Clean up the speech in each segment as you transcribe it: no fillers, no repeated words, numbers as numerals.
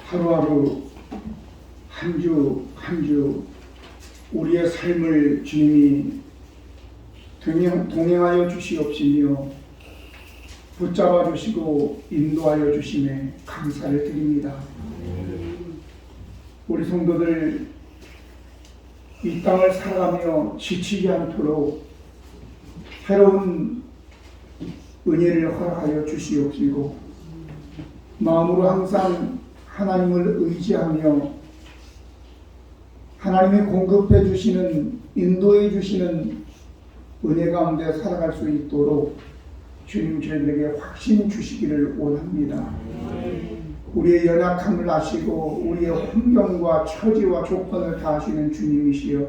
하루하루 한 주 한 주 우리의 삶을 주님이 동행하여 주시옵시며 붙잡아 주시고 인도하여 주심에 감사를 드립니다. 우리 성도들 이 땅을 살아가며 지치지 않도록 새로운 은혜를 허락하여 주시옵시고 마음으로 항상 하나님을 의지하며 하나님이 공급해 주시는 인도해 주시는 은혜 가운데 살아갈 수 있도록 주님 저희들에게 확신 주시기를 원합니다. 우리의 연약함을 아시고 우리의 환경과 처지와 조건을 다 아시는 주님이시여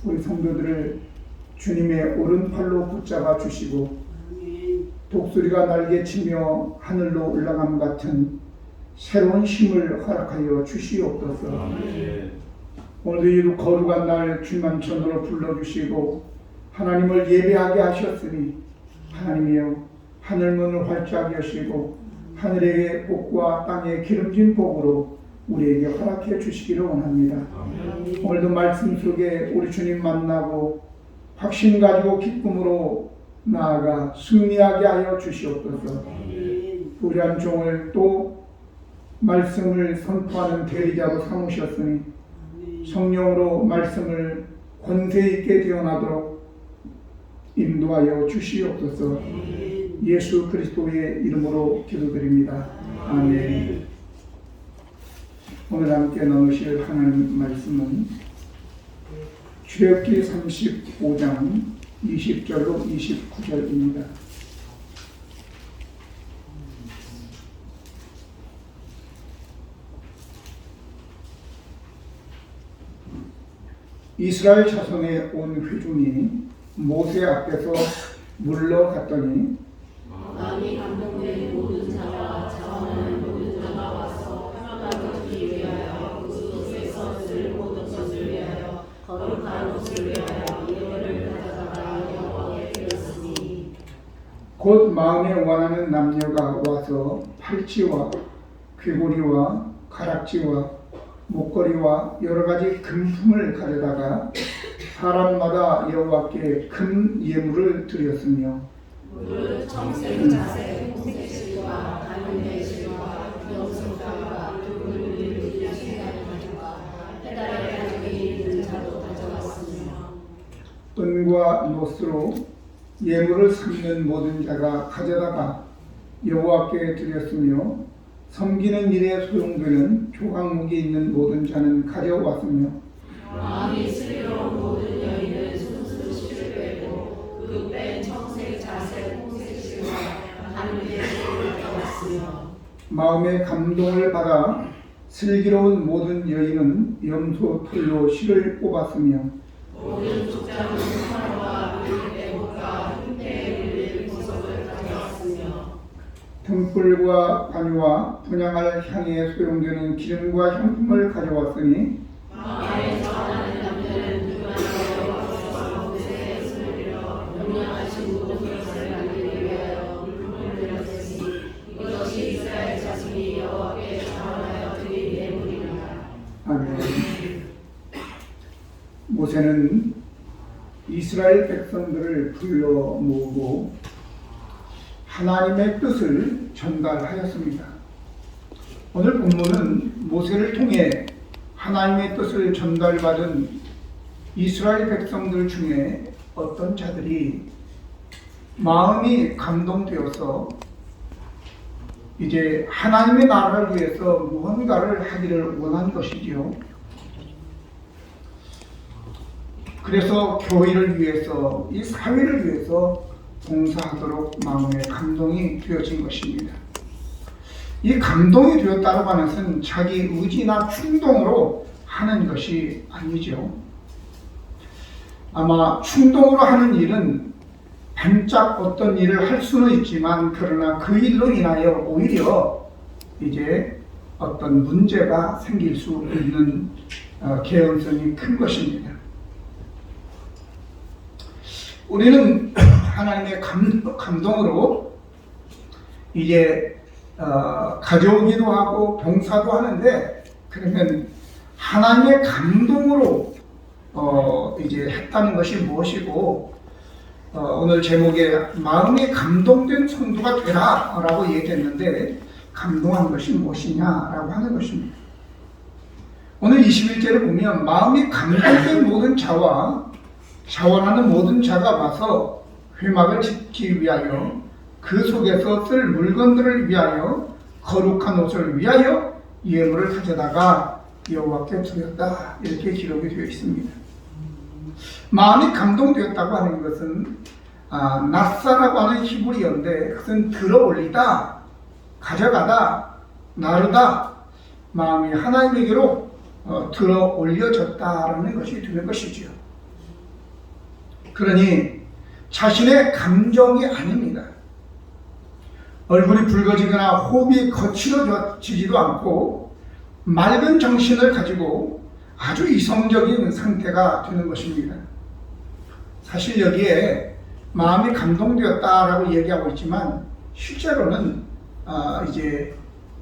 우리 성도들을 주님의 오른팔로 붙잡아 주시고 독수리가 날개치며 하늘로 올라감 같은 새로운 힘을 허락하여 주시옵소서. 오늘도 거룩한 날 주만 전으로 불러주시고 하나님을 예배하게 하셨으니 하나님이여 하늘문을 활짝 여시고 하늘의 복과 땅의 기름진 복으로 우리에게 허락해 주시기를 원합니다. 오늘도 말씀 속에 우리 주님 만나고 확신 가지고 기쁨으로 나아가 승리하게 하여 주시옵소서. 우리 한 종을 또 말씀을 선포하는 대리자로 삼으셨으니 성령으로 말씀을 권세 있게 되어나도록 인도하여 주시옵소서. 예수 그리스도의 이름으로 기도드립니다. 아멘. 오늘 함께 나누실 하나님 말씀은 출애굽기 35장 20절로 29절입니다. 이스라엘 자손의 온 회중이 모세 앞에서 물러갔더니 마음이 감동된 모든 자와 자원하는 모든 자가 와서 하나님을 위하여 그곳에서 쓸 모든 것을 위하여 거룩한 옷을 위하여 예물을 가져다가 여호와께 드렸으니 곧 마음에 원하는 남녀가 와서 팔찌와 귀고리와 가락지와 목걸이와 여러 가지 금품을 가져다가 사람마다 여호와께 큰 예물을 드렸으며 무릇 청색, 자색, 홍색실과 가문의 실과 명성가와 붉은 물들이 신나는 가죽과 페달의 가죽이 있는 자도 가져왔으며 은과 노스로 예물을 삼는 모든 자가 가져다가 여호와께 드렸으며 섬기는 일에 소용되는 조각목이 있는 모든 자는 가져왔으며 마음이 슬기로운 모든 여인은 순수 실을 빼고 그 뺀 청색, 자색, 홍색 실과 가문의 실을 가져왔으며 마음의 감동을 받아 슬기로운 모든 여인은 염소 털로 실을 뽑았으며 모든 족장은 화로와 물의 옷과 흰때에 물린 보석을 가져왔으며 등불과 관유와 분향할 향에 소용되는 기름과 향품을 가져왔으니 마음에 전하는 남녀는 누구나 여호와께서 모세의 손을 빌어 명령하신 모든 것을 만들기 위하여 물품을 드렸으니 이것이 이스라엘 자손이 여호와께 전하여 드린 예물이니라. 아멘. 모세는 이스라엘 백성들을 불러 모으고 하나님의 뜻을 전달하였습니다. 오늘 본문은 모세를 통해 하나님의 뜻을 전달받은 이스라엘 백성들 중에 어떤 자들이 마음이 감동되어서 이제 하나님의 나라를 위해서 무언가를 하기를 원한 것이지요. 그래서 교회를 위해서 이 사회를 위해서 봉사하도록 마음에 감동이 되어진 것입니다. 이 감동이 되었다고 하는 것은 자기 의지나 충동으로 하는 것이 아니죠. 아마 충동으로 하는 일은 반짝 어떤 일을 할 수는 있지만 그러나 그 일로 인하여 오히려 이제 어떤 문제가 생길 수 있는 개연성이 큰 것입니다. 우리는 하나님의 감동으로 이제 가져오기도 하고 봉사도 하는데, 그러면 하나님의 감동으로 이제 했다는 것이 무엇이고, 오늘 제목에 마음이 감동된 성도가 되라 라고 얘기했는데, 감동한 것이 무엇이냐라고 하는 것입니다. 오늘 21절에 보면 마음이 감동된 모든 자와 자원하는 모든 자가 와서 회막을 짓기 위하여 그 속에서 쓸 물건들을 위하여 거룩한 옷을 위하여 예물을 가져다가 여호와께 드렸다, 이렇게 기록이 되어 있습니다. 마음이 감동되었다고 하는 것은 낫사라고 하는 히브리어인데, 그것은 들어올리다, 가져가다, 나르다, 마음이 하나님에게로 들어 올려졌다라는 것이 되는 것이지요. 그러니 자신의 감정이 아닙니다. 얼굴이 붉어지거나 호흡이 거칠어지지도 않고 맑은 정신을 가지고 아주 이성적인 상태가 되는 것입니다. 사실 여기에 마음이 감동되었다라고 얘기하고 있지만, 실제로는 이제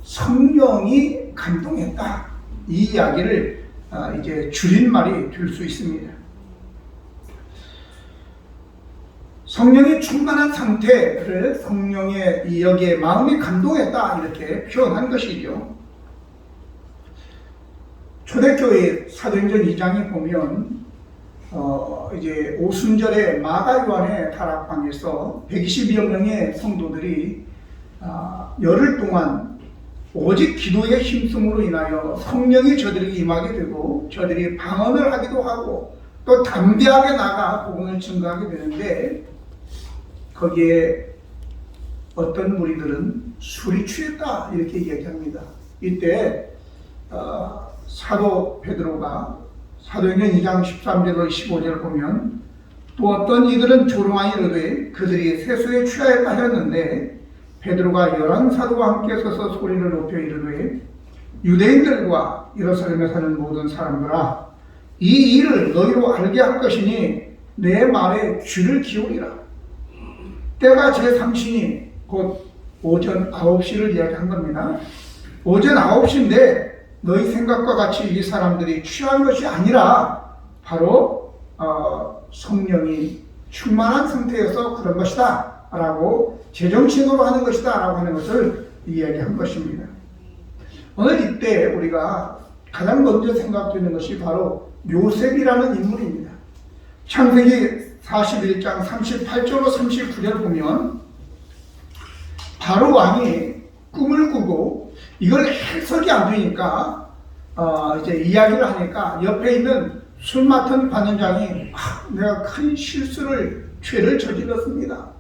성령이 감동했다, 이 이야기를 이제 줄임말이 될 수 있습니다. 성령이 충만한 상태를 성령의 여기에 마음이 감동했다, 이렇게 표현한 것이죠. 초대교회 사도행전 2장에 보면 이제 오순절에 마가 요한의 다락방에서 120여 명의 성도들이 열흘 동안 오직 기도의 힘쓰므로 인하여 성령이 저들에게 임하게 되고, 저들이 방언을 하기도 하고 또 담대하게 나가 복음을 증거하게 되는데, 거기에 어떤 무리들은 술이 취했다, 이렇게 얘기합니다. 이때 사도 베드로가 사도행전 2장 13절로 15절을 보면, 또 어떤 이들은 조롱하여 이르되 그들이 세수에 취하여 빠졌는데, 베드로가 11사도와 함께 서서 소리를 높여 이르되, 유대인들과 예루살렘에 사는 모든 사람들아, 이 일을 너희로 알게 할 것이니 내 말에 귀를 기울이라. 때가 제3시니 곧 오전 9시를 이야기한 겁니다. 오전 9시인데 너희 생각과 같이 이 사람들이 취한 것이 아니라 바로 성령이 충만한 상태여서 그런 것이다 라고, 제정신으로 하는 것이다 라고 하는 것을 이야기한 것입니다. 오늘 이때 우리가 가장 먼저 생각되는 것이 바로 요셉이라는 인물입니다. 창세기 41장 38절로 39절을 보면, 바로 왕이 꿈을 꾸고 이걸 해석이 안 되니까 이제 이야기를 하니까 옆에 있는 술 맡은 관원장이 내가 큰 죄를 저질렀습니다.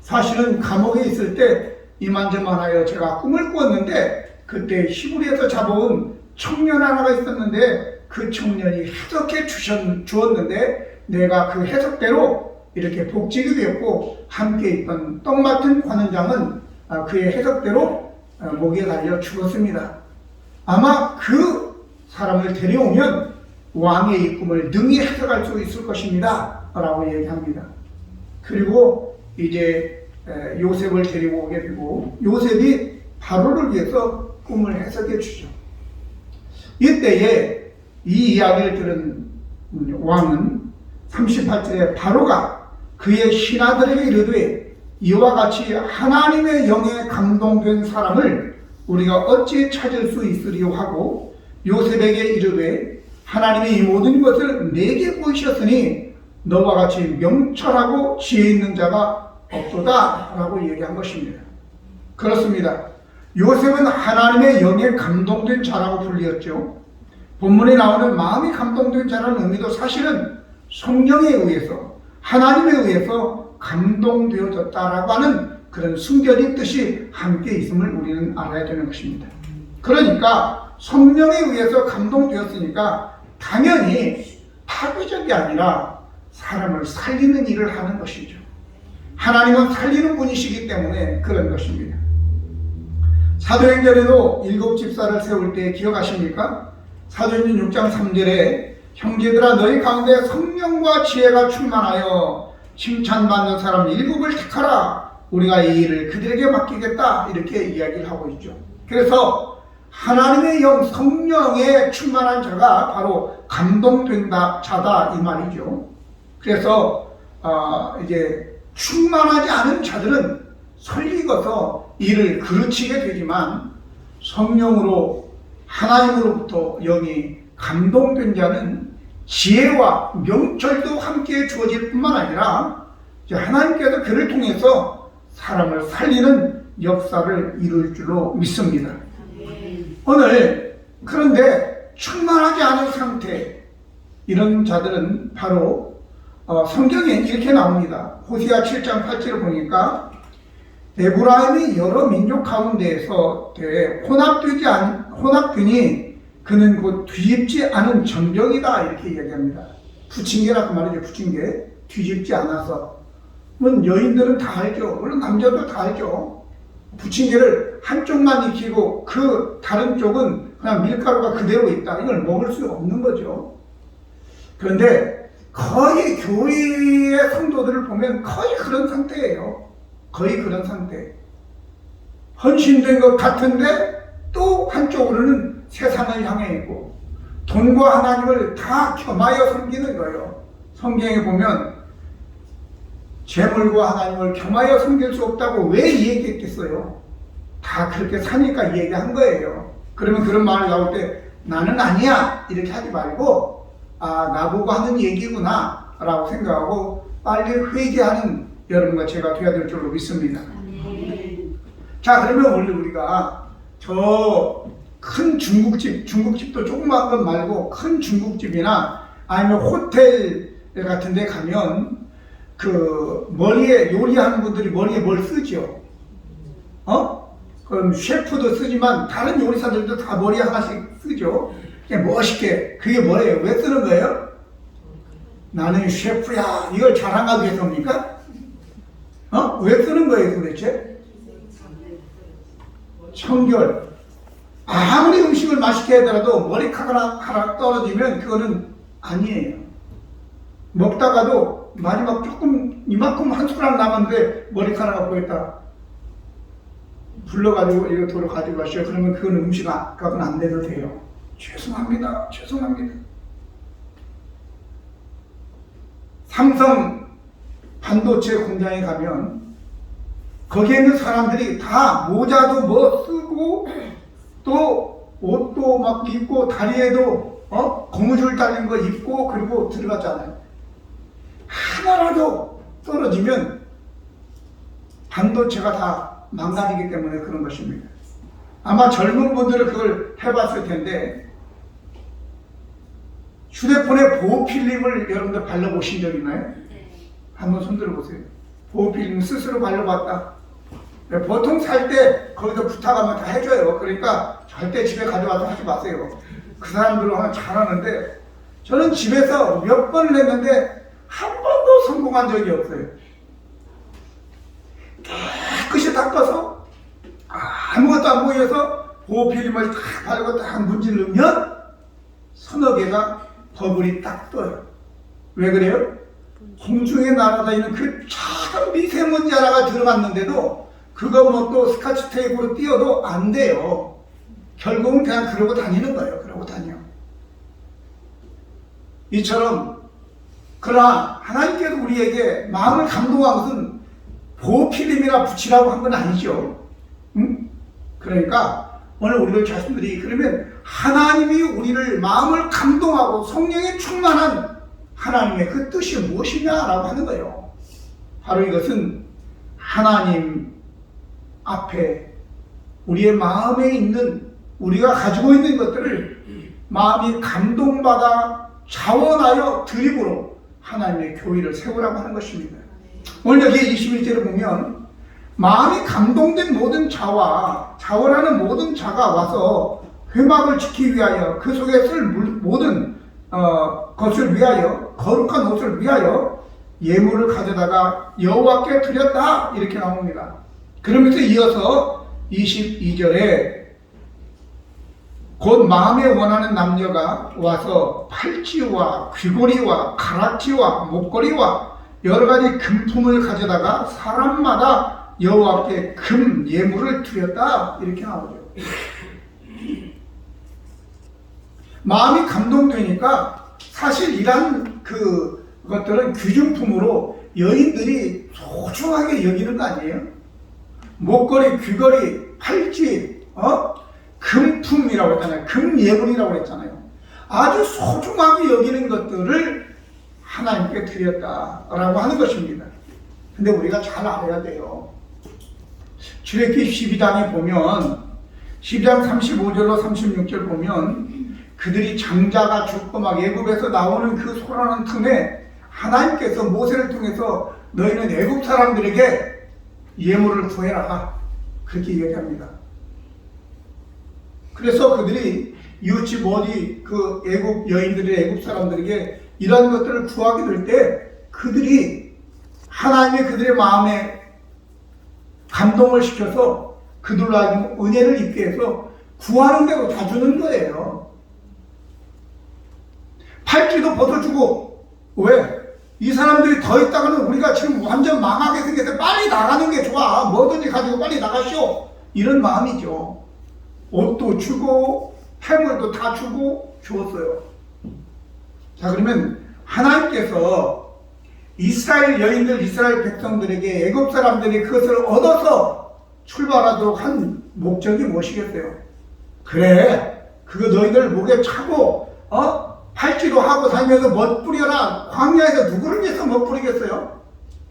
사실은 감옥에 있을 때 이만저만하여 제가 꿈을 꾸었는데, 그때 히브리에서 잡아온 청년 하나가 있었는데 그 청년이 해석해 주었는데 내가 그 해석대로 이렇게 복직이 되었고, 함께 있던 떡 맡은 관원장은 그의 해석대로 목에 달려 죽었습니다. 아마 그 사람을 데려오면 왕의 이 꿈을 능히 해석할 수 있을 것입니다 라고 얘기합니다. 그리고 이제 요셉을 데리고 오게 되고, 요셉이 바로를 위해서 꿈을 해석해 주죠. 이때에 이 이야기를 들은 왕은 38절에 바로가 그의 신하들에게 이르되, 이와 같이 하나님의 영에 감동된 사람을 우리가 어찌 찾을 수 있으리요 하고, 요셉에게 이르되 하나님이 이 모든 것을 내게 보이셨으니 너와 같이 명철하고 지혜 있는 자가 없도다 라고 얘기한 것입니다. 그렇습니다. 요셉은 하나님의 영에 감동된 자라고 불리었죠. 본문에 나오는 마음이 감동된 자라는 의미도 사실은 성령에 의해서, 하나님에 의해서 감동되어졌다라고 하는 그런 숨겨진 뜻이 함께 있음을 우리는 알아야 되는 것입니다. 그러니까 성령에 의해서 감동되었으니까 당연히 파괴적이 아니라 사람을 살리는 일을 하는 것이죠. 하나님은 살리는 분이시기 때문에 그런 것입니다. 사도행전에도 7 집사를 세울 때 기억하십니까? 사도행전 6장 3절에 형제들아 너희 가운데 성령과 지혜가 충만하여 칭찬받는 사람 7을 택하라. 우리가 이 일을 그들에게 맡기겠다 이렇게 이야기를 하고 있죠. 그래서 하나님의 영 성령에 충만한 자가 바로 감동된다 자다 이 말이죠. 그래서 이제 충만하지 않은 자들은 설리고서 일을 그르치게 되지만 성령으로 하나님으로부터 영이 감동된 자는 지혜와 명철도 함께 주어질 뿐만 아니라 하나님께서 그를 통해서 사람을 살리는 역사를 이룰 줄로 믿습니다. 오늘 그런데 충만하지 않은 상태 이런 자들은 바로 성경에 이렇게 나옵니다. 호세아 7장 8절을 보니까 에브라임이 여러 민족 가운데에서 혼합되니 그는 곧 뒤집지 않은 정병이다 이렇게 이야기합니다. 부침개라고 말이죠. 부침개 뒤집지 않아서. 물론 여인들은 다 알죠. 물론 남자도 다 알죠. 부침개를 한쪽만 익히고 그 다른 쪽은 그냥 밀가루가 그대로 있다. 이걸 먹을 수 없는 거죠. 그런데 거의 교회의 성도들을 보면 거의 그런 상태예요. 거의 그런 상태. 헌신된 것 같은데 또 한쪽으로는 세상을 향해 있고 돈과 하나님을 다 겸하여 섬기는 거예요. 성경에 보면 재물과 하나님을 겸하여 섬길 수 없다고 왜 이 얘기했겠어요? 다 그렇게 사니까 이 얘기한 거예요. 그러면 그런 말 나올 때 나는 아니야 이렇게 하지 말고 나보고 하는 얘기구나 라고 생각하고 빨리 회개하는 여러분과 제가 되어야 될 줄로 믿습니다. 자, 그러면 오늘 우리가 저 큰 중국집도 조그마한 것 말고 큰 중국집이나 아니면 호텔 같은 데 가면 그 머리에 요리하는 분들이 머리에 뭘 쓰죠? 그럼 셰프도 쓰지만 다른 요리사들도 다 머리에 하나씩 쓰죠? 그냥 멋있게. 그게 뭐예요? 왜 쓰는 거예요? 나는 셰프야. 이걸 자랑하기 위해서입니까? 왜 쓰는 거예요 도대체? 청결. 아무리 음식을 맛있게 하더라도 머리카락 하나 떨어지면 그거는 아니에요. 먹다가도 마지막 조금 이만큼 한 숟가락 남았는데 머리카락이 보였다. 불러가지고 이거 도로 가지고 가시오. 그러면 그건 음식 값은 안 내도 돼요. 죄송합니다. 죄송합니다. 삼성 반도체 공장에 가면 거기에 있는 사람들이 다 모자도 뭐 쓰고 또 옷도 막 입고 다리에도 고무줄 달린 거 입고 그리고 들어가잖아요. 하나라도 떨어지면 반도체가 다 망가지기 때문에 그런 것입니다. 아마 젊은 분들은 그걸 해봤을 텐데 휴대폰에 보호필름을 여러분들 발라보신 적 있나요? 한번 손들어 보세요. 보호필름 스스로 발라봤다. 보통 살 때 거기서 부탁하면 다 해줘요. 그러니까 절대 집에 가져와서 하지 마세요. 그 사람들은 하면 잘하는데 저는 집에서 몇 번을 했는데 한 번도 성공한 적이 없어요. 깨끗이 닦아서 아무것도 안 보여서 보호필름을 딱 바르고 딱 문지르면 서너 개가 버블이 딱 떠요. 왜 그래요? 공중에 날아다니는 그 작은 미세먼지 하나가 들어갔는데도 그거 뭐 또 스카치 테이프로 띄워도 안 돼요. 결국은 그냥 그러고 다니는 거예요. 그러고 다녀. 이처럼 그러나 하나님께서 우리에게 마음을 감동한 것은 보호필름이나 붙이라고 한 건 아니죠. 응? 그러니까 오늘 우리들 자신들이 그러면 하나님이 우리를 마음을 감동하고 성령에 충만한 하나님의 그 뜻이 무엇이냐라고 하는 거예요. 바로 이것은 하나님 앞에 우리의 마음에 있는 우리가 가지고 있는 것들을 마음이 감동받아 자원하여 드림으로 하나님의 교회를 세우라고 하는 것입니다. 오늘 여기 21절을 보면 마음이 감동된 모든 자와 자원하는 모든 자가 와서 회막을 지키기 위하여 그 속에 쓸 모든 것을 위하여 거룩한 옷을 위하여 예물을 가져다가 여호와께 드렸다 이렇게 나옵니다. 그러면서 이어서 22절에 곧 마음에 원하는 남녀가 와서 팔찌와 귀고리와 가락지와 목걸이와 여러 가지 금품을 가져다가 사람마다 여호와께 금 예물을 드렸다 이렇게 나오죠. 마음이 감동되니까 사실 이런 그것들은 귀중품으로 여인들이 소중하게 여기는 거 아니에요? 목걸이, 귀걸이, 팔찌, 금품이라고 했잖아요. 금예물이라고 했잖아요. 아주 소중하게 여기는 것들을 하나님께 드렸다라고 하는 것입니다. 근데 우리가 잘 알아야 돼요. 출애굽기 12장에 보면 12장 35절로 36절 보면 그들이 장자가 죽고 막 애굽에서 나오는 그 소란한 틈에 하나님께서 모세를 통해서 너희는 애굽 사람들에게 예물을 구해라 그렇게 얘기합니다. 그래서 그들이 이웃집 어디 그 애굽 여인들이 애굽 사람들에게 이런 것들을 구하게 될 때 그들이 하나님의 그들의 마음에 감동을 시켜서 그들로 하여금 은혜를 입게 해서 구하는 대로 다 주는 거예요. 팔찌도 벗어주고. 왜? 이 사람들이 더 있다가는 우리가 지금 완전 망하게 생겨서 빨리 나가는 게 좋아. 뭐든지 가지고 빨리 나가시오. 이런 마음이죠. 옷도 주고 해물도 다 주고 주었어요. 자, 그러면 하나님께서 이스라엘 여인들, 이스라엘 백성들에게 애굽 사람들이 그것을 얻어서 출발하도록 한 목적이 무엇이겠어요? 그래, 그거 너희들 목에 차고 팔찌도 하고 다니면서 멋부려라. 광야에서 누구를 위해서 멋부리겠어요?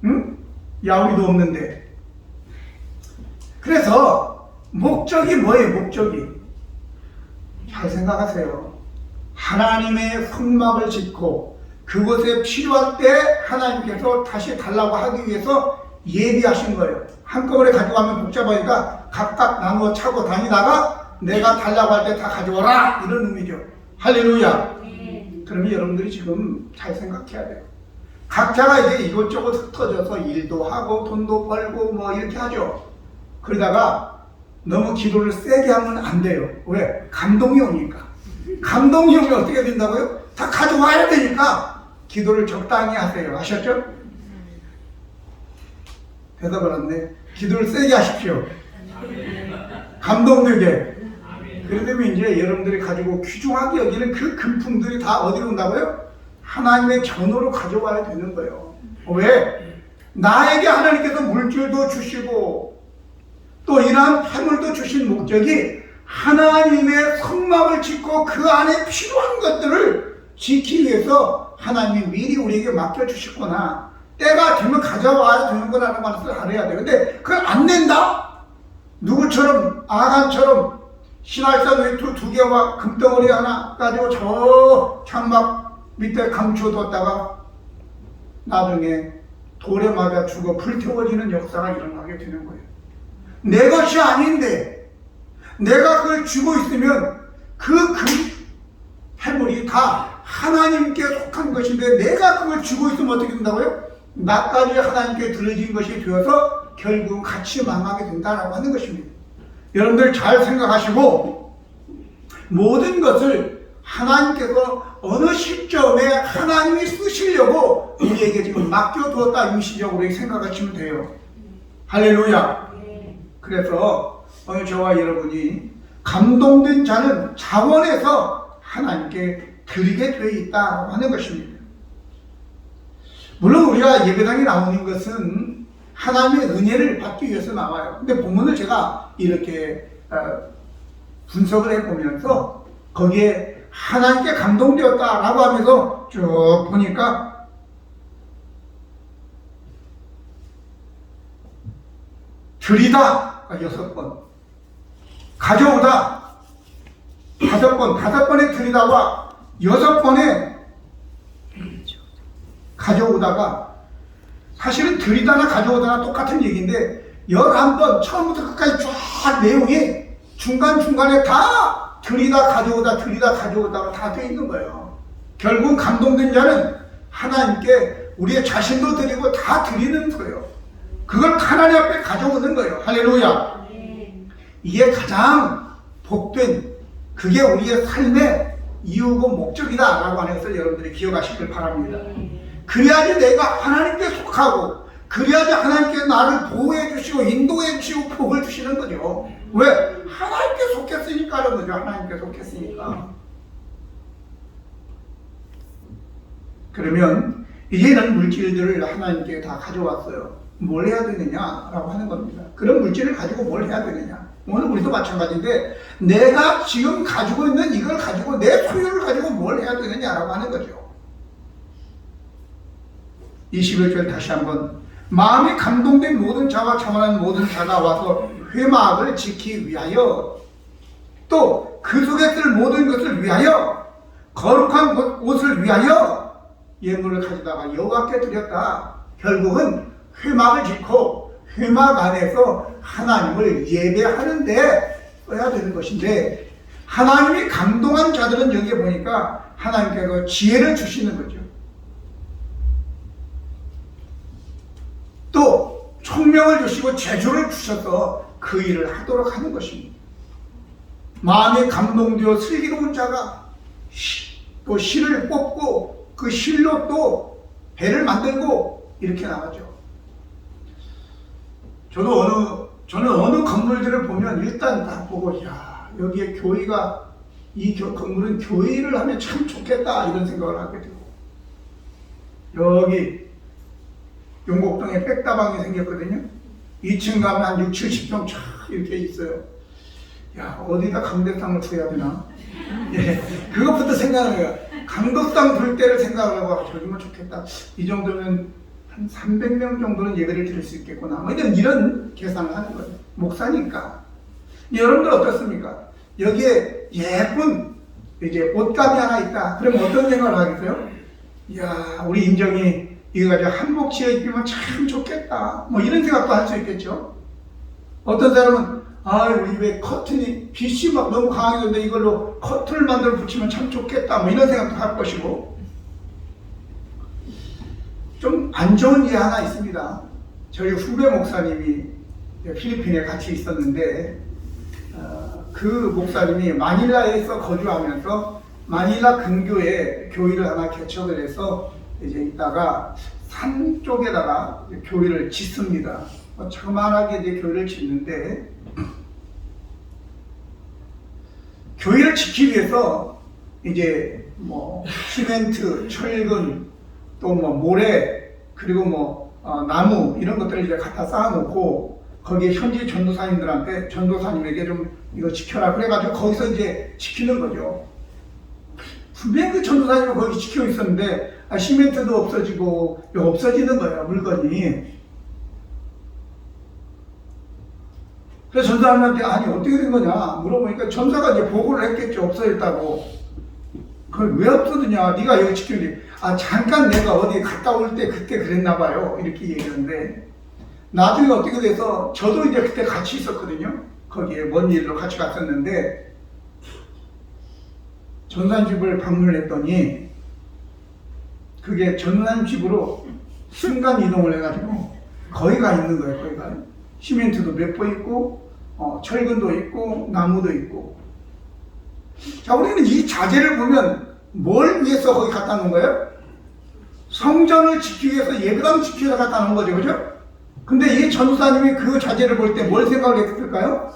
응? 야우리도 없는데. 그래서 목적이 뭐예요? 목적이 잘 생각하세요. 하나님의 성막을 짓고 그곳에 필요할 때 하나님께서 다시 달라고 하기 위해서 예비하신 거예요. 한꺼번에 가져가면 복잡하니까 각각 나누어 차고 다니다가 내가 달라고 할 때 다 가져와라 이런 의미죠. 할렐루야. 그러면 여러분들이 지금 잘 생각해야 돼요. 각자가 이제 이것저것 흩어져서 일도 하고 돈도 벌고 뭐 이렇게 하죠. 그러다가 너무 기도를 세게 하면 안 돼요. 왜? 감동이 오니까. 감동이 오면 어떻게 된다고요? 다 가져와야 되니까 기도를 적당히 하세요. 아셨죠? 대답을 안 해. 기도를 세게 하십시오. 감동되게. 그러면 이제 여러분들이 가지고 귀중하게 여기는 그 금품들이 다 어디로 온다고요? 하나님의 전으로 가져와야 되는 거예요. 왜? 나에게 하나님께서 물질도 주시고 또 이러한 폐물도 주신 목적이 하나님의 성막을 짓고 그 안에 필요한 것들을 지키기 위해서 하나님이 미리 우리에게 맡겨주셨구나. 때가 되면 가져와야 되는 거라는 것을 알아야 돼요. 근데 그걸 안 낸다? 누구처럼 아간처럼 신할산 외투 2개와 금덩어리 하나 가지고 저 장막 밑에 감춰뒀다가 나중에 돌에 맞아 죽어 불태워지는 역사가 일어나게 되는 거예요. 내 것이 아닌데 내가 그걸 쥐고 있으면 그 해물이 다 하나님께 속한 것인데 내가 그걸 쥐고 있으면 어떻게 된다고요? 나까지 하나님께 들어진 것이 되어서 결국 같이 망하게 된다라고 하는 것입니다. 여러분들 잘 생각하시고 모든 것을 하나님께서 어느 시점에 하나님이 쓰시려고 우리에게 지금 맡겨두었다 임시적으로 생각하시면 돼요. 할렐루야. 그래서 오늘 저와 여러분이 감동된 자는 자원해서 하나님께 드리게 되어 있다고 하는 것입니다. 물론 우리가 예배당에 나오는 것은 하나님의 은혜를 받기 위해서 나와요. 근데 본문을 제가 이렇게 분석을 해보면서 거기에 하나님께 감동되었다라고 하면서 쭉 보니까 드리다 6번, 가져오다 5번, 5번의 드리다와 6번의 가져오다가 사실은 드리다나 가져오다나 똑같은 얘기인데 11번 처음부터 끝까지 쫙 내용이 중간중간에 다 드리다 가져오다 드리다 가져오다가 다 되어 있는 거예요. 결국 감동된 자는 하나님께 우리의 자신도 드리고 다 드리는 거예요. 그걸 하나님 앞에 가져오는 거예요. 할렐루야. 이게 가장 복된, 그게 우리의 삶의 이유고 목적이다 라고 하는 것을 여러분들이 기억하시길 바랍니다. 그래야지 내가 하나님께 속하고 그래야지 하나님께서 나를 보호해 주시고 인도해 주시고 복을 주시는 거죠. 왜? 하나님께 속했으니까 그런 거죠. 하나님께 속했으니까. 그러면 이제는 물질들을 하나님께 다 가져왔어요. 뭘 해야 되느냐라고 하는 겁니다. 그런 물질을 가지고 뭘 해야 되느냐. 오늘 우리도 마찬가지인데 내가 지금 가지고 있는 이걸 가지고 내 소유를 가지고 뭘 해야 되느냐라고 하는 거죠. 21절 다시 한번 마음이 감동된 모든 자와 참원하는 모든 자가 와서 회막을 지키기 위하여 또 그 속에 쓸 모든 것을 위하여 거룩한 옷을 위하여 예물을 가져다가 여호와께 드렸다. 결국은 회막을 짓고 회막 안에서 하나님을 예배하는데 써야 되는 것인데 하나님이 감동한 자들은 여기에 보니까 하나님께서 지혜를 주시는 거죠. 또 총명을 주시고 재주를 주셔서 그 일을 하도록 하는 것입니다. 마음에 감동되어 슬기로운 자가 또 실을 뽑고 그 실로 또 배를 만들고 이렇게 나가죠. 저는 어느 건물들을 보면 일단 다 보고 야 여기에 교회가 이 건물은 교회를 하면 참 좋겠다 이런 생각을 하게 되고 여기 용곡동에 백다방이 생겼거든요. 2층 가면 한 6, 70평 쫙 이렇게 있어요. 야 어디다 강대상을 줘야 되나? 예, 그것부터 생각을 해요. 강도상 둘 때를 생각을 하고 저기면 좋겠다. 이 정도면 한 300명 정도는 예배를 드릴 수 있겠구나. 뭐 이런 계산을 하는 거예요. 목사니까. 여러분들 어떻습니까? 여기에 예쁜 이제 옷감이 하나 있다. 그럼 어떤 생각을 하겠어요? 이야 우리 인정이 이거 가지고 한복 지어 입히면 참 좋겠다. 뭐 이런 생각도 할 수 있겠죠. 어떤 사람은 우리 집에 커튼이 빛이 막 너무 강하게 되는데 이걸로 커튼을 만들어 붙이면 참 좋겠다. 뭐 이런 생각도 할 것이고 좀 안 좋은 일 하나 있습니다. 저희 후배 목사님이 필리핀에 같이 있었는데 그 목사님이 마닐라에서 거주하면서 마닐라 근교에 교회를 하나 개척을 해서 이제 있다가 산 쪽에다가 교회를 짓습니다. 자그마하게 이제 교회를 짓는데 교회를 짓기 위해서 이제 뭐 시멘트, 철근, 또 뭐 모래, 그리고 뭐 나무 이런 것들을 이제 갖다 쌓아놓고 거기에 현지 전도사님에게 좀 이거 지켜라 그래가지고 거기서 이제 지키는 거죠. 분명히 그 전도사님은 거기 지키고 있었는데 시멘트도 없어지고 없어지는 거예요 물건이. 그래서 전도사님한테 아니 어떻게 된 거냐 물어보니까 전사가 이제 보고를 했겠죠. 없어졌다고. 그걸 왜 없어지냐 네가 여기 지키는데 잠깐 내가 어디 갔다 올 때 그때 그랬나 봐요 이렇게 얘기하는데 나중에 어떻게 돼서 저도 이제 그때 같이 있었거든요. 거기에 먼 일로 같이 갔었는데 전사님 집을 방문을 했더니 그게 전사님 집으로 순간 이동을 해가지고 거기가 있는 거예요. 거기가 시멘트도 몇 보 있고 철근도 있고 나무도 있고. 자 우리는 이 자재를 보면 뭘 위해서 거기 갖다 놓은 거예요? 성전을 지키기 위해서 예배당 지키기 위해서 갖다 놓은 거죠. 그죠? 근데 이 전도사님이 그 자재를 볼 때 뭘 생각을 했을까요?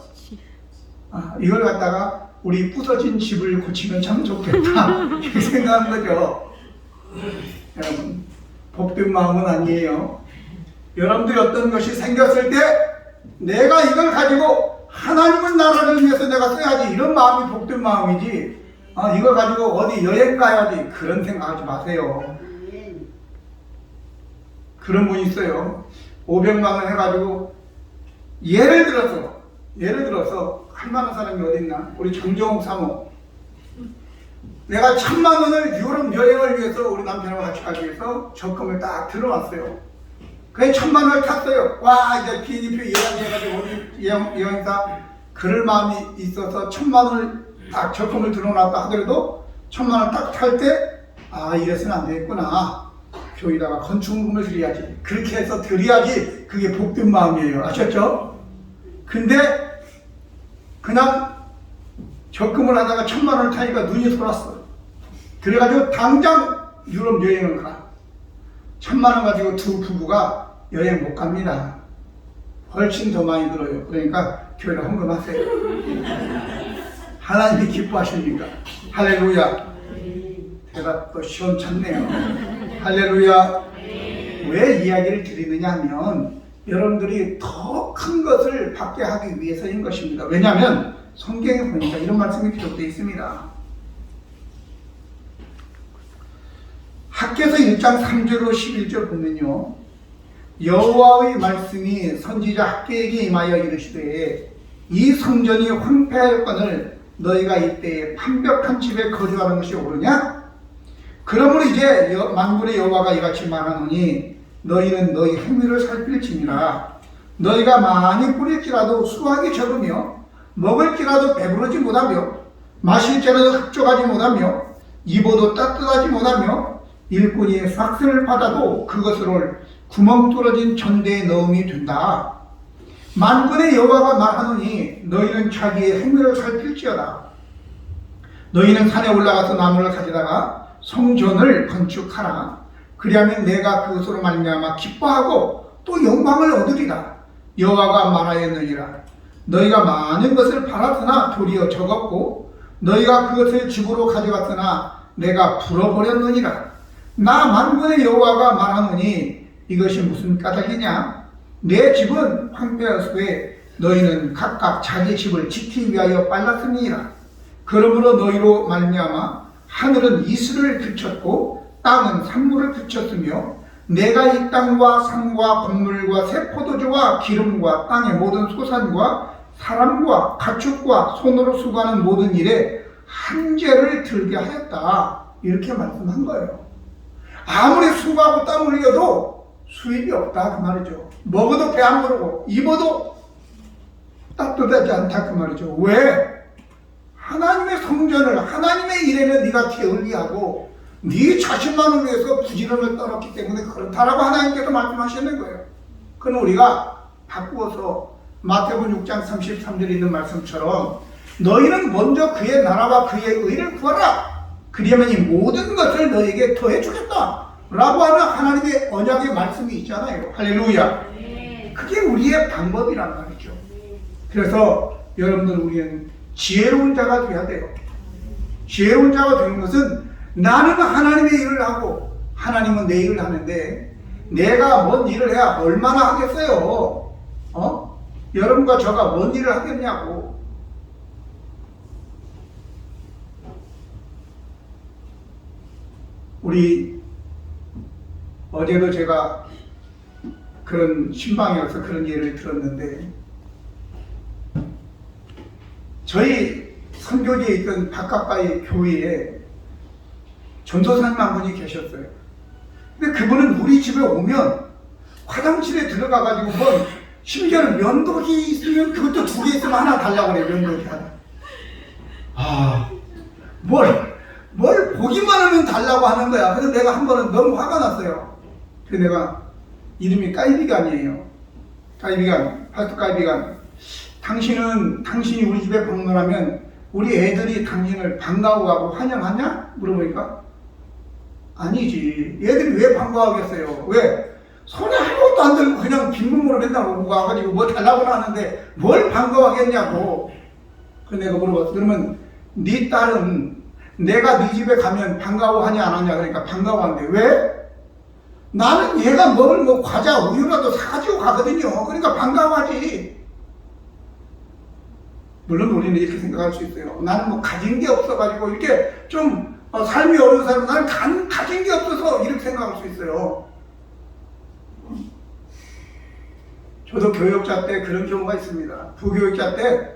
이걸 갖다가 우리 부서진 집을 고치면 참 좋겠다 이렇게 생각한 거죠. 여러분 복된 마음은 아니에요. 여러분들이 어떤 것이 생겼을 때 내가 이걸 가지고 하나님의 나라를 위해서 내가 써야지 이런 마음이 복된 마음이지 이걸 가지고 어디 여행 가야지 그런 생각하지 마세요. 그런 분이 있어요. 500만 원 해가지고 예를 들어서 할 만한 사람이 어디 있나? 우리 정정욱 사모. 내가 1000만 원을 유럽 여행을 위해서 우리 남편하고 같이 가기 위해서 적금을 딱 들어놨어요. 그래 1000만 원을 탔어요. 와 이제 비행기표 예약해가지고 어디 여행사 그럴 마음이 있어서 1000만 원을 딱 적금을 들어놨다 하더라도 1000만 원 딱 탈 때 이래서는 안 되겠구나. 교회다가 건축금을 드려야지. 그렇게 해서 드려야지 그게 복된 마음이에요. 아셨죠? 근데 그냥 적금을 하다가 1000만 원을 타니까 눈이 돌았어. 그래가지고 당장 유럽 여행을 가. 1000만 원 가지고 두 부부가 여행 못 갑니다. 훨씬 더 많이 들어요. 그러니까 교회를 헌금하세요. 하나님이 기뻐하십니까? 할렐루야. 대답도 시원찮네요. 할렐루야. 왜 이야기를 드리느냐 하면 여러분들이 더 큰 것을 받게 하기 위해서인 것입니다. 왜냐하면 성경에 보니까 이런 말씀이 기록되어 있습니다. 학개서 1장 3절로 11절 보면요, 여호와의 말씀이 선지자 학개에게 임하여 이르시되 이 성전이 황폐하였거늘 너희가 이때에 판벽한 집에 거주하는 것이 옳으냐? 그러므로 이제 만군의 여호와가 이같이 말하노니 너희는 너희 행위를 살필지니라. 너희가 많이 뿌릴지라도 수확이 적으며 먹을지라도 배부르지 못하며 마실지라도 흡족하지 못하며 입어도 따뜻하지 못하며 일꾼이 삭슬을 받아도 그것을 구멍 뚫어진 전대에 넣음이 된다. 만군의 여호와가 말하노니 너희는 자기의 행위를 살필지어다. 너희는 산에 올라가서 나무를 가져다가 성전을 건축하라. 그리하면 내가 그것으로 말미암아 기뻐하고 또 영광을 얻으리라. 여호와가 말하였느니라. 너희가 많은 것을 팔았으나 도리어 적었고 너희가 그것을 집으로 가져갔으나 내가 불어버렸느니라. 나 만군의 여호와가 말하노니 이것이 무슨 까닭이냐? 내 집은 황폐하였으되 너희는 각각 자기 집을 지키기 위하여 빨랐음이니라. 그러므로 너희로 말미암아 하늘은 이슬을 그쳤고 땅은 산물을 그쳤으며 내가 이 땅과 산과 건물과 새 포도주와 기름과 땅의 모든 소산과 사람과 가축과 손으로 수고하는 모든 일에 한죄를 들게 하였다. 이렇게 말씀한 거예요. 아무리 수고하고 땀 흘려도 수입이 없다 그 말이죠. 먹어도 배 안 부르고 입어도 따뜻하지 않다 그 말이죠. 왜? 하나님의 성전을 하나님의 일에는 네가 게을리하고 네 자신만을 위해서 부지런을 떨었기 때문에 그렇다라고 하나님께서 말씀하시는 거예요. 그럼 우리가 바꾸어서 마태복음 6장 33절에 있는 말씀처럼 너희는 먼저 그의 나라와 그의 의를 구하라. 그러면 이 모든 것을 너희에게 더해 주겠다 라고 하는 하나님의 언약의 말씀이 있잖아요. 할렐루야. 그게 우리의 방법이란 말이죠. 그래서 여러분들 우리는 지혜로운 자가 되어야 돼요. 지혜로운 자가 되는 것은 나는 하나님의 일을 하고 하나님은 내 일을 하는데 내가 뭔 일을 해야 얼마나 하겠어요? 여러분과 저가 뭔 일을 하겠냐고. 우리 어제도 제가 그런 신방이어서 그런 예를 들었는데 저희 선교지에 있던 바깥가의 교회에 전도사님 한 분이 계셨어요. 근데 그분은 우리 집에 오면 화장실에 들어가가지고 뭐 심지어는 면도기 있으면 그것도 2개 있으면 하나 달라고 그래요. 면도기 하나. 뭘 보기만 하면 달라고 하는 거야. 그래서 내가 한 번은 너무 화가 났어요. 그래서 내가 이름이 까이비간이에요. 까이비간, 파스터 까이비간. 당신이 우리 집에 방문하면 우리 애들이 당신을 반가워하고 환영하냐? 물어보니까 아니지. 얘들이 왜 반가워하겠어요? 왜? 손에 아무것도 안 들고 그냥 빈몸으로 맨날 오고 와가지고 뭐 달라고 하는데 뭘 반가워하겠냐고. 그래서 내가 물어봤어. 그러면 네 딸은 내가 네 집에 가면 반가워하냐 안 하냐? 그러니까 반가워한대. 왜? 나는 얘가 뭐 과자 우유라도 사가지고 가거든요. 그러니까 반가워하지. 물론 우리는 이렇게 생각할 수 있어요. 나는 뭐 가진 게 없어가지고 이렇게 좀 삶이 어려운 사람은 나는 가진 게 없어서 이렇게 생각할 수 있어요. 저도 교육자 때 그런 경우가 있습니다. 부교육자 때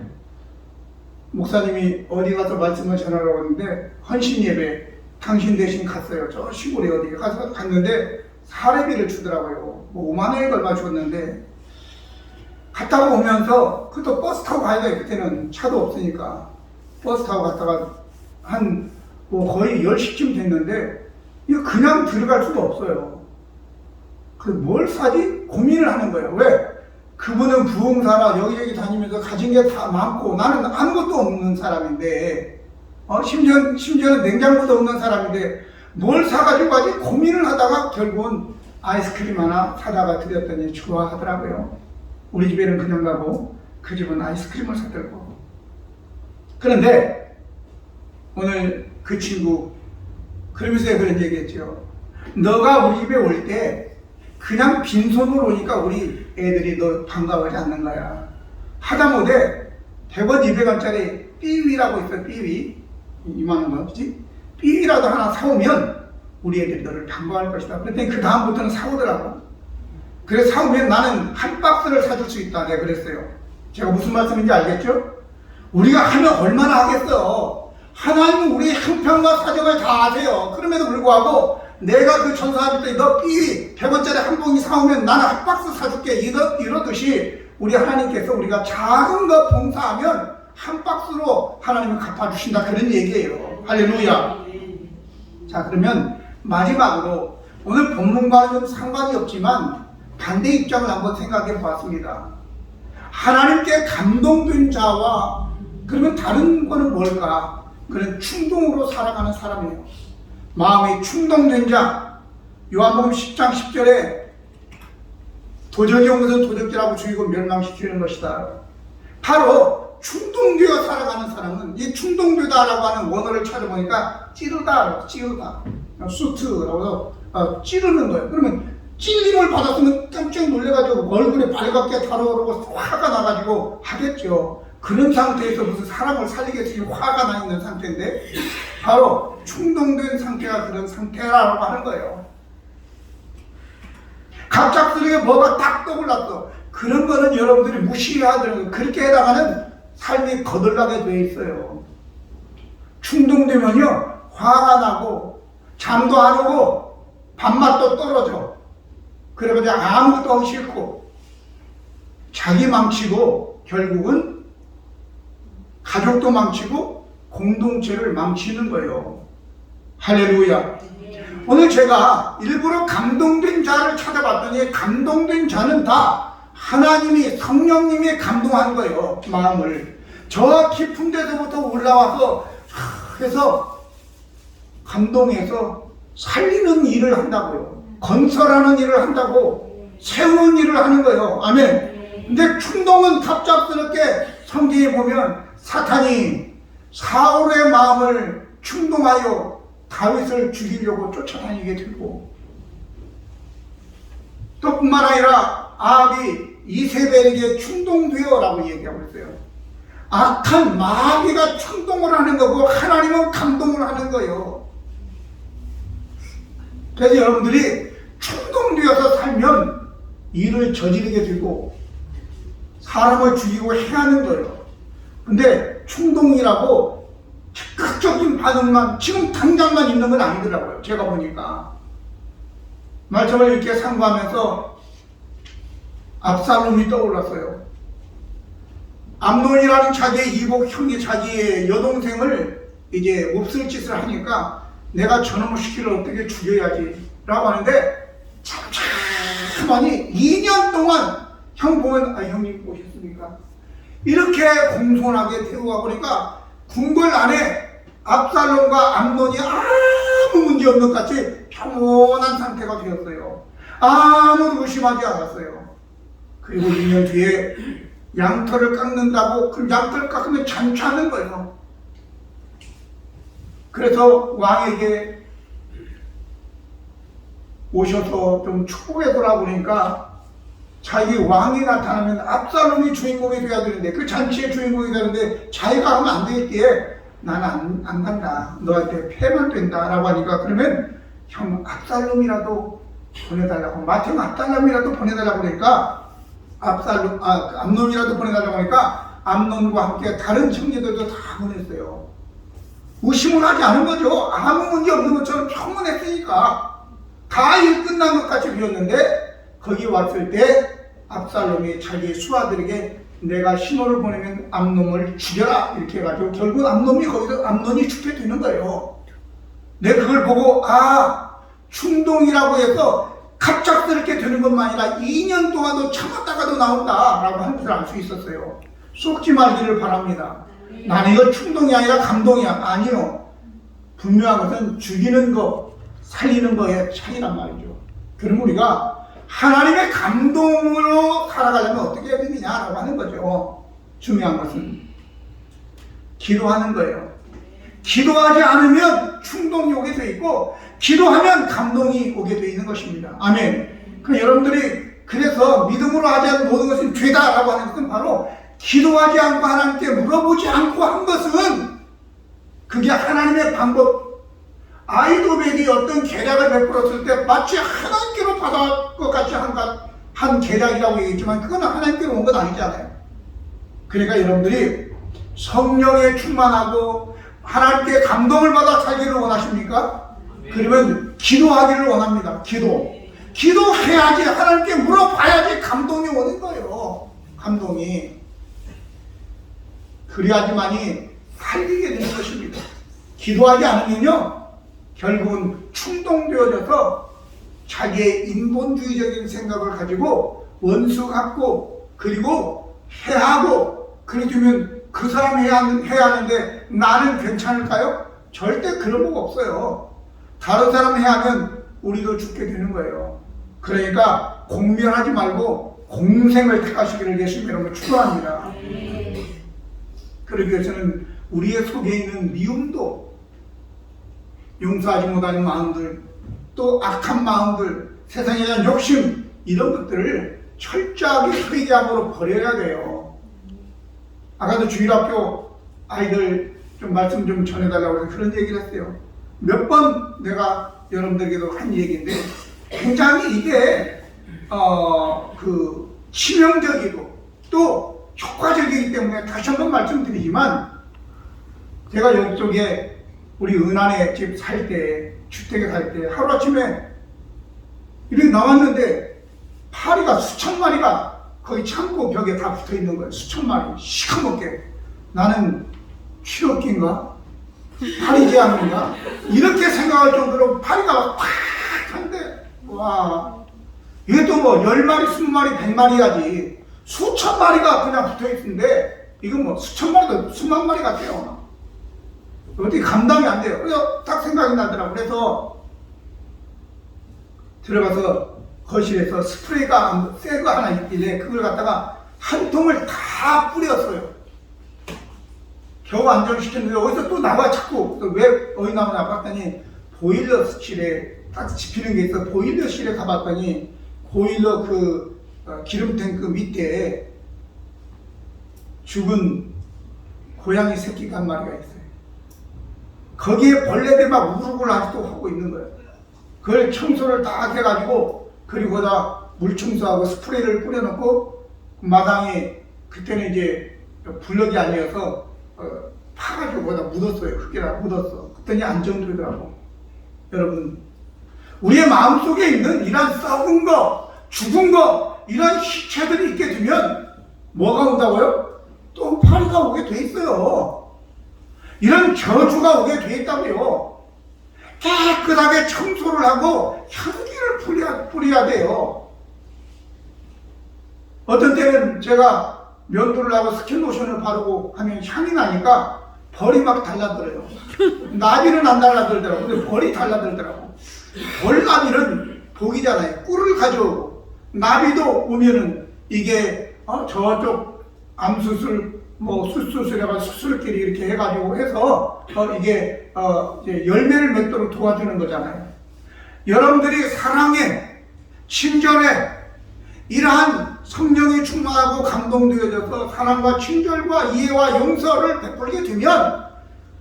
목사님이 어디 가서 말씀을 전하라고 했는데 헌신 예배 당신 대신 갔어요. 저 시골에 어디에 가서 갔는데 사례비를 주더라고요. 뭐 5만 원이 얼마 줬는데 갔다가 오면서 그것도 버스 타고 가야 돼. 그때는 차도 없으니까 버스 타고 갔다가 거의 10시쯤 됐는데 이거 그냥 들어갈 수도 없어요. 그래서 뭘 사지? 고민을 하는 거예요. 왜? 그분은 부흥사라 여기저기 다니면서 가진 게 다 많고 나는 아무것도 없는 사람인데 심지어는 냉장고도 없는 사람인데 뭘 사가지고 가지? 고민을 하다가 결국은 아이스크림 하나 사다가 드렸더니 좋아하더라고요. 우리 집에는 그냥 가고 그 집은 아이스크림을 사들고. 그런데 오늘 그 친구 그러면서 그런 얘기했죠. 너가 우리 집에 올 때 그냥 빈손으로 오니까 우리 애들이 너 반가워하지 않는 거야. 하다못해 100원, 200원짜리 삐위라고 있어. 삐위 2만원 넘지? 삐위라도 하나 사오면 우리 애들이 너를 반가워할 것이다. 그랬더니 그 다음부터는 사오더라고. 그래서 사오면 나는 한 박스를 사줄 수 있다. 내가 그랬어요. 제가 무슨 말씀인지 알겠죠? 우리가 하면 얼마나 하겠어. 하나님은 우리의 형편과 사정을 다 아세요. 그럼에도 불구하고 내가 그 전사할 때 너 삐 100원짜리 한 봉이 사오면 나는 한 박스 사줄게. 이러듯이 우리 하나님께서 우리가 작은 거 봉사하면 한 박스로 하나님은 갚아주신다. 그런 얘기예요. 할렐루야. 자, 그러면 마지막으로 오늘 본문과는 좀 상관이 없지만 반대 입장을 한번 생각해 보았습니다. 하나님께 감동된 자와 그러면 다른 거는 뭘까? 그런 충동으로 살아가는 사람이에요. 마음이 충동된 자. 요한복음 10장 10절에 도적이 온 것은 도적질하고 죽이고 멸망시키는 것이다. 바로 충동되어 살아가는 사람은 이 충동되다라고 하는 원어를 찾아보니까 찌르다, 수트라고 해서 찌르는 거예요. 그러면 찔림을 받았으면 깜짝 놀래가지고 얼굴에 발갛게 달아오르고 화가 나가지고 하겠죠. 그런 상태에서 무슨 사람을 살리겠지. 화가 나 있는 상태인데 바로 충동된 상태가 그런 상태라고 하는 거예요. 갑작스럽게 뭐가 딱 떠올랐어. 그런 거는 여러분들이 무시해야 되는 거예요. 그렇게 해나가는 삶이 거들나게 돼 있어요. 충동되면요 화가 나고 잠도 안 오고 밥맛도 떨어져. 그래가지고 아무것도 하기 싫고 자기 망치고 결국은 가족도 망치고 공동체를 망치는 거예요. 할렐루야. 오늘 제가 일부러 감동된 자를 찾아봤더니 감동된 자는 다 하나님이 성령님이 감동한 거예요. 마음을 저 깊은 데서부터 올라와서 해서 감동해서 살리는 일을 한다고요. 건설하는 일을 한다고 세우는 일을 하는 거예요. 아멘. 근데 충동은 갑작스럽게 성경에 보면 사탄이 사울의 마음을 충동하여 다윗을 죽이려고 쫓아다니게 되고 또 뿐만 아니라 아합이 이세벨에게 충동되어라고 얘기하고 있어요. 악한 마귀가 충동을 하는 거고 하나님은 감동을 하는 거예요. 그래서 여러분들이 충동되어서 살면 일을 저지르게 되고 사람을 죽이고 해하는 거예요. 근데 충동이라고 즉각적인 반응만 지금 당장만 있는 건 아니더라고요. 제가 보니까 말씀을 이렇게 상고하면서 압살롬이 떠올랐어요. 암논이라는 자기의 이복 형이 자기의 여동생을 이제 몹쓸 짓을 하니까 내가 저놈을 시키를 어떻게 죽여야지 라고 하는데 참참하니 2년 동안 형 보면 형님 오셨습니까? 이렇게 공손하게 대우하고 보니까 궁궐 안에 압살롬과 암논이 아무 문제 없는 것 같이 평온한 상태가 되었어요. 아무도 의심하지 않았어요. 그리고 2년 뒤에 양털을 깎는다고 그 양털을 깎으면 잔치하는 거예요. 그래서 왕에게 오셔서 좀 축복해 돌아보니까 자기 왕이 나타나면 압살롬이 주인공이 돼야 되는데 그 잔치의 주인공이 되는데 자기가 하면 안 되겠기에 나는 안 간다. 너한테 패만 된다 라고 하니까 그러면 형 압살롬이라도 보내달라고 마태는 압살롬이라도 보내달라고 그러니까 암논이라도 보내달라고 하니까 암논과 함께 다른 형제들도 다 보냈어요. 의심을 하지 않은 거죠. 아무 문제 없는 것처럼 평온했으니까 다 일 끝난 것 같이 비었는데 거기 왔을 때 압살롬이 자기 수하들에게 내가 신호를 보내면 암논을 죽여라 이렇게 해가지고 결국 암논이 죽게 되는 거예요. 내가 그걸 보고 충동이라고 해서 갑작스럽게 되는 것만 아니라 2년 동안도 참았다가도 나온다라고 하는 것을 알 수 있었어요. 속지 말기를 바랍니다. 나는 이거 충동이 아니라 감동이야. 아니요. 분명한 것은 죽이는 거, 살리는 거의 차이란 말이죠. 그럼 우리가 하나님의 감동으로 살아가려면 어떻게 해야 되느냐라고 하는 거죠. 중요한 것은 기도하는 거예요. 기도하지 않으면 충동이 오게 돼 있고, 기도하면 감동이 오게 돼 있는 것입니다. 아멘. 그 여러분들이 그래서 믿음으로 하지 않는 모든 것은 죄다라고 하는 것은 바로 기도하지 않고 하나님께 물어보지 않고 한 것은 그게 하나님의 방법. 아이도벨이 어떤 계략을 베풀었을 때 마치 하나님께로 받아올 것 같이 한 계략이라고 얘기했지만 그건 하나님께로 온 건 아니잖아요. 그러니까 여러분들이 성령에 충만하고 하나님께 감동을 받아 살기를 원하십니까? 그러면 기도하기를 원합니다. 기도해야지, 하나님께 물어봐야지 감동이 오는 거예요. 감동이. 그래야지만이 살리게 되는 것입니다. 기도하지 않으면요, 결국은 충동되어져서 자기의 인본주의적인 생각을 가지고 원수 갖고, 그리고 해하고, 그래주면 그 사람 해야 하는데 나는 괜찮을까요? 절대 그런 법 없어요. 다른 사람 해하면 우리도 죽게 되는 거예요. 그러니까 공멸하지 말고 공생을 택하시기를 예수님 이름으로 축원합니다. 그러기 위해서는 우리의 속에 있는 미움도, 용서하지 못하는 마음들, 또 악한 마음들, 세상에 대한 욕심, 이런 것들을 철저하게 회개함으로 버려야 돼요. 아까도 주일학교 아이들 좀 말씀 좀 전해달라고 해서 그런 얘기를 했어요. 몇 번 내가 여러분들에게도 한 얘기인데, 굉장히 이게 치명적이고 또 효과적이기 때문에 다시 한번 말씀드리지만, 제가 이쪽에 우리 은안에 집 살 때, 주택에 살 때 하루아침에 이렇게 나왔는데 파리가 수천 마리가 거의 창고 벽에 다 붙어 있는 거예요. 수천 마리 시커멓게. 나는 취업기인가? 파리 재앙인가? 이렇게 생각할 정도로 파리가 팍 한데, 와, 이게 또 뭐 10마리, 20마리, 100마리야지 수천 마리가 그냥 붙어 있는데, 이건 뭐 수천 마리도 수만 마리 같아요. 어떻게 감당이 안 돼요. 그래서 딱 생각이 나더라고요. 그래서 들어가서 거실에서 스프레이가 새 거 하나 있길래 그걸 갖다가 한 통을 다 뿌렸어요. 겨우 안정시켰는데 어디서 또 나와 자꾸. 왜 어디 나오나 봤더니 보일러실에 딱 집히는 게 있어. 보일러실에 가봤더니 보일러 기름 탱크 밑에 죽은 고양이 새끼가 한 마리가 있어요. 거기에 벌레들 막 우르르 아직도 하고 있는 거예요. 그걸 청소를 딱 해가지고, 그리고 거기다 물청소하고 스프레이를 뿌려놓고, 마당에 그때는 이제 블럭이 아니어서 파가지고 거기다 묻었어요. 흙에다 묻었어. 그랬더니 안정되더라고. 여러분, 우리의 마음속에 있는 이런 썩은 거, 죽은 거, 이런 시체들이 있게 되면 뭐가 온다고요? 또 파리가 오게 돼 있어요. 이런 저주가 오게 돼 있다고요. 깨끗하게 청소를 하고 향기를 뿌려야 돼요. 어떤 때는 제가 면도를 하고 스킨로션을 바르고 하면 향이 나니까 벌이 막 달라들어요. 나비는 안 달라들더라고. 근데 벌이 달라들더라고. 벌나비는 복이잖아요. 꿀을 가져오고, 나비도 오면은 이게 저쪽 암수술, 뭐 숫수술이라고 수술끼리 이렇게 해가지고 해서 이게 이제 열매를 맺도록 도와주는 거잖아요. 여러분들이 사랑에, 친절에, 이러한 성령이 충만하고 감동되어져서 사랑과 친절과 이해와 용서를 베풀게 되면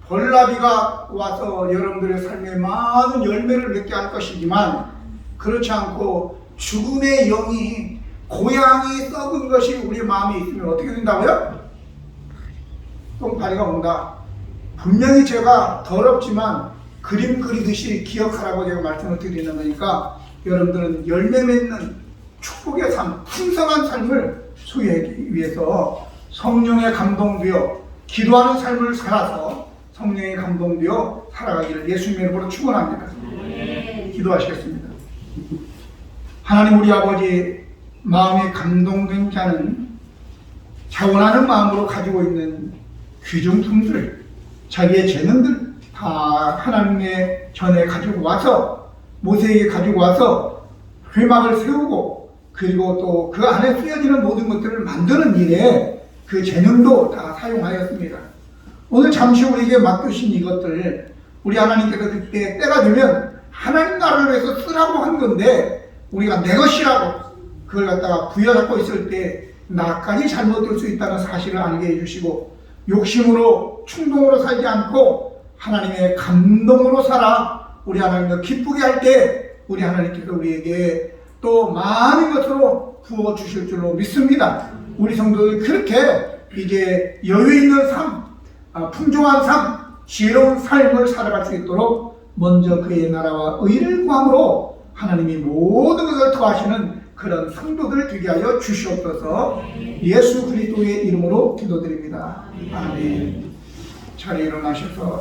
벌나비가 와서 여러분들의 삶에 많은 열매를 맺게 할 것이지만, 그렇지 않고 죽음의 영이, 고향이 썩은 것이 우리 마음에 있으면 어떻게 된다고요? 똥파리가 온다. 분명히 제가 더럽지만 그림 그리듯이 기억하라고 제가 말씀을 드리는 거니까, 여러분들은 열매 맺는 축복의 삶, 풍성한 삶을 소유하기 위해서 성령에 감동되어 기도하는 삶을 살아서 성령에 감동되어 살아가기를 예수님의 이름으로 축원합니다. 기도하시겠습니다. 하나님 우리 아버지, 마음에 감동된 자는 자원하는 마음으로 가지고 있는 귀중품들, 자기의 재능들 다 하나님의 전에 가지고 와서, 모세에게 가지고 와서 회막을 세우고 그리고 또 그 안에 쓰여지는 모든 것들을 만드는 일에 그 재능도 다 사용하였습니다. 오늘 잠시 우리에게 맡겨주신 이것들 우리 하나님께서 그때 때가 되면 하나님 나라를 위해서 쓰라고 한 건데 우리가 내 것이라고 그걸 갖다가 부여잡고 있을 때 나까지 잘못될 수 있다는 사실을 알게 해주시고 욕심으로 충동으로 살지 않고 하나님의 감동으로 살아 우리 하나님을 기쁘게 할 때 우리 하나님께서 우리에게 또 많은 것으로 부어주실 줄로 믿습니다. 우리 성도들 그렇게 이제 여유 있는 삶, 풍성한 삶, 지혜로운 삶을 살아갈 수 있도록 먼저 그의 나라와 의를 구함으로 하나님이 모든 것을 더하시는 그런 성도들 되게 하여 주시옵소서. 예수 그리스도의 이름으로 기도드립니다. 아멘. 자리에 일어나셔서